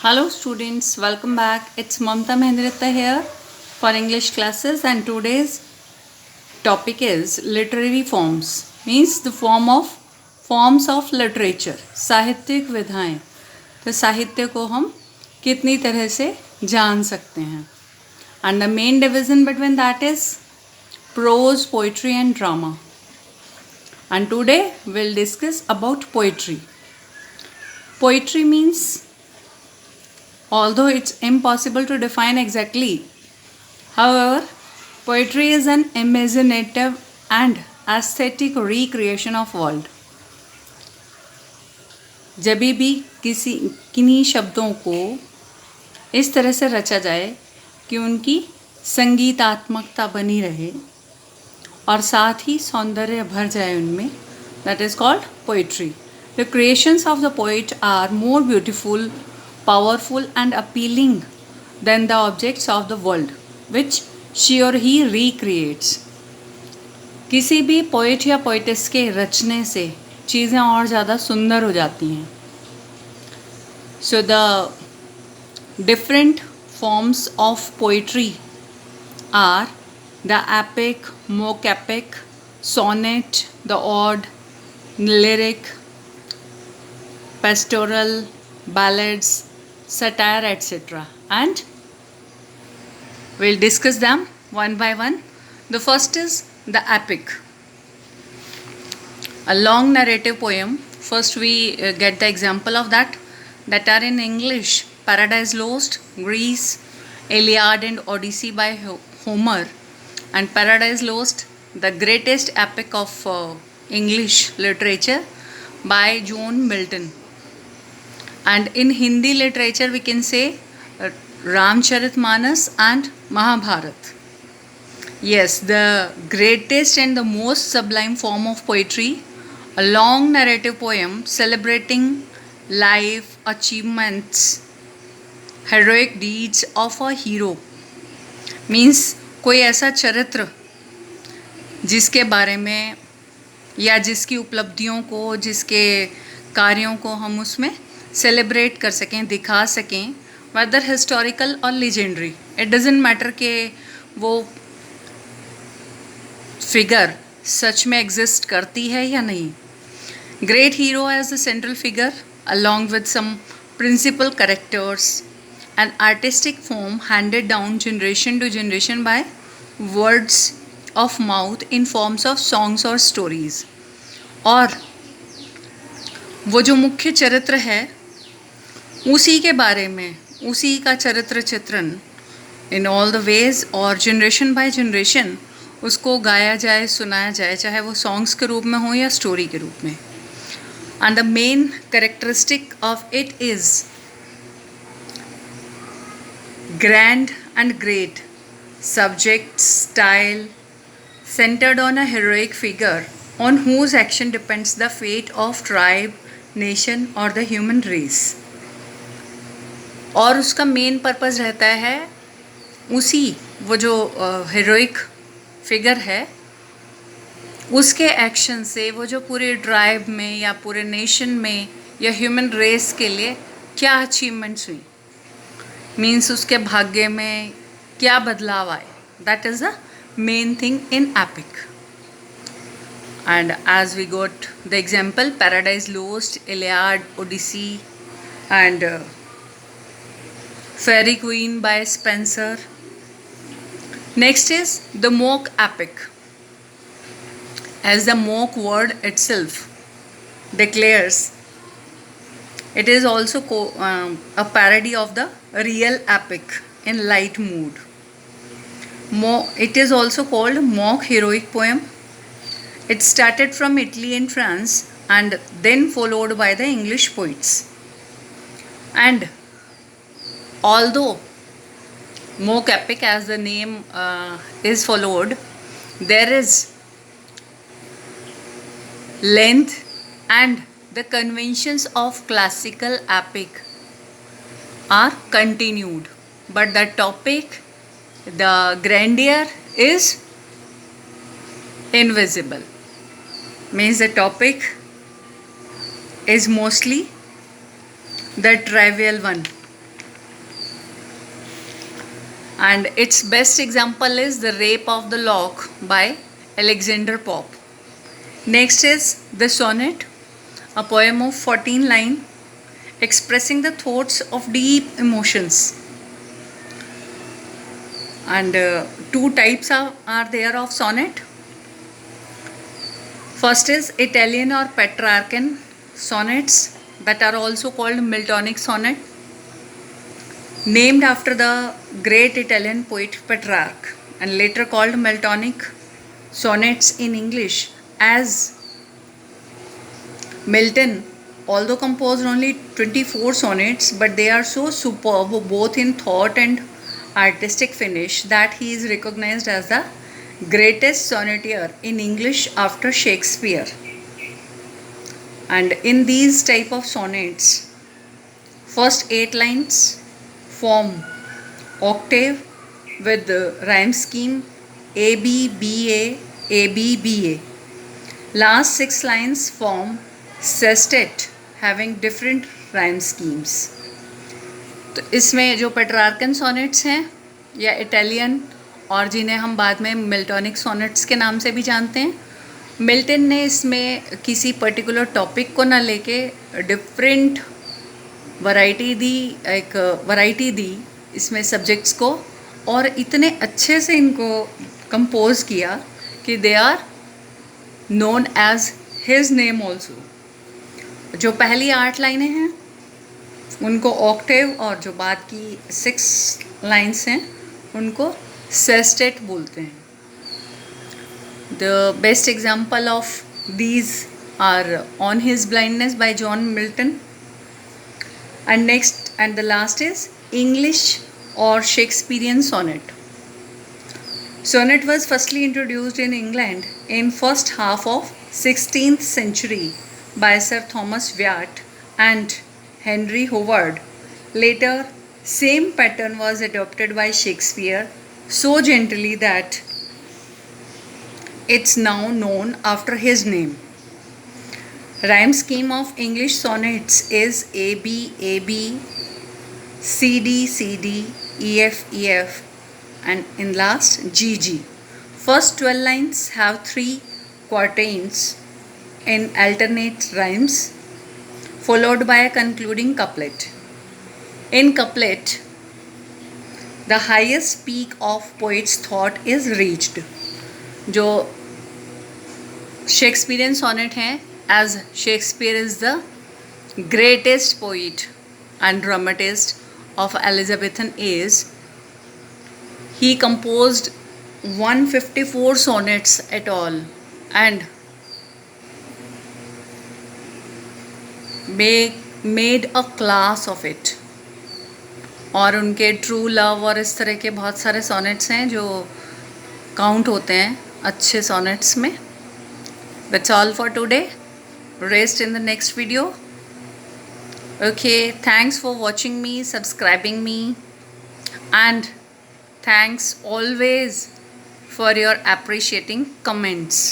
Hello students, welcome back. It's Mamta Mahendrita here for English classes and today's topic is literary forms. Means the forms of literature. साहित्यिक विधाएं. तो साहित्य को हम कितनी तरह से जान सकते हैं. And the main division between that is prose, poetry and drama. And today we'll discuss about poetry. Poetry means, although it's impossible to define exactly, however, poetry is an imaginative and aesthetic recreation of world. जब भी किन्हीं शब्दों को इस तरह से रचा जाए कि उनकी संगीतात्मकता बनी रहे और साथ ही सौंदर्य भर जाए उनमें, that is called poetry. The creations of the poet are more beautiful, powerful and appealing than the objects of the world which she or he recreates. किसी भी पोइट या पोइटेस के रचने से चीज़ें और ज़्यादा सुंदर हो जाती हैं. So the different forms of poetry are the epic, mock epic, sonnet, the ode, lyric, pastoral, ballads, satire, etc. And we'll discuss them one by one. The first is the epic, a long narrative poem. First we get the example of that are in English: Paradise Lost, Greece, Iliad and Odyssey by Homer, and Paradise Lost, the greatest epic of English literature, by John Milton. And in Hindi literature we can say Ramcharitmanas and Mahabharat. Yes, the greatest and the most sublime form of poetry, a long narrative poem celebrating life, achievements, heroic deeds of a hero. Means कोई ऐसा चरित्र जिसके बारे में या जिसकी उपलब्धियों को, जिसके कार्यों को हम उसमें सेलिब्रेट कर सकें, दिखा सकें, वेदर हिस्टोरिकल और लीजेंडरी, इट डजेंट मैटर कि वो फिगर सच में एग्जिस्ट करती है या नहीं. Great hero as the central figure along with some principal characters, an artistic form handed down generation to generation by words of mouth in forms of songs or stories. और वो जो मुख्य चरित्र है उसी के बारे में, उसी का चरित्र चित्रण इन ऑल द वेज और जनरेशन बाय जनरेशन उसको गाया जाए, सुनाया जाए, चाहे वो सॉन्ग्स के रूप में हो या स्टोरी के रूप में. And the main characteristic of it is grand and great subject, style, centered on a heroic figure on whose action depends the fate of tribe, nation or the human race. और उसका main purpose रहता है उसी वो जो heroic figure है उसके action से वो जो पूरे ट्राइब में या पूरे नेशन में या ह्यूमन रेस के लिए क्या अचीवमेंट्स हुई, मीन्स उसके भाग्य में क्या बदलाव आए. That is the main thing in epic. And as we got the example Paradise Lost, Iliad, Odyssey and Faerie Queene by Spenser. Next is the mock epic. As the mock word itself declares, it is also a parody of the real epic in light mood. It is also called mock heroic poem. It started from Italy and France and then followed by the English poets. And although mock epic, as the name is followed, there is length and the conventions of classical epic are continued, but the topic, the grandeur is invisible. Means the topic is mostly the trivial one, and its best example is The Rape of the Lock by Alexander Pope. Next is the sonnet, a poem of 14 lines expressing the thoughts of deep emotions. And two types are there of sonnet. First is Italian or Petrarchan sonnets, that are also called Miltonic sonnet, named after the great Italian poet Petrarch, and later called Miltonic sonnets in English, as Milton, although composed only 24 sonnets, but they are so superb both in thought and artistic finish that he is recognized as the greatest sonneteer in English after Shakespeare. And in these type of sonnets, first 8 lines form octave with the rhyme scheme A B B A A B B A. Last 6 lines form sestet having different rhyme schemes. तो इसमें जो Petrarchan sonnets हैं या Italian, और जिन्हें हम बाद में मिल्टॉनिक सॉनेट्स के नाम से भी जानते हैं, मिल्टन ने इसमें किसी पर्टिकुलर टॉपिक को ना लेके डिफरेंट वैरायटी दी इसमें सब्जेक्ट्स को, और इतने अच्छे से इनको कंपोज किया कि they are known as his name also. जो पहली 8 लाइनें हैं उनको ऑक्टेव, और जो बाद की 6 लाइन्स हैं उनको सेस्टेट बोलते हैं. The best example of these are On His Blindness by John Milton. And next and the last is English or Shakespearean sonnet. Sonnet was firstly introduced in England in first half of 16th century by Sir Thomas Wyatt and Henry Howard. Later, same pattern was adopted by Shakespeare so gently that it's now known after his name. Rhyme scheme of English sonnets is AB, AB, CD, CD, EF, EF, and in last GG. First 12 lines have 3 quatrains in alternate rhymes, followed by a concluding couplet. In couplet, the highest peak of poet's thought is reached. जो Shakespearean sonnet हैं, as Shakespeare is the greatest poet and dramatist of Elizabethan age. He composed 154 sonnets at all and made a class of it. और उनके true love और इस तरह के बहुत सारे सॉनेट्स हैं जो काउंट होते हैं अच्छे सॉनेट्स में. That's all for today. Rest in the next video. Okay, thanks for watching me, subscribing me, and thanks always for your appreciating comments.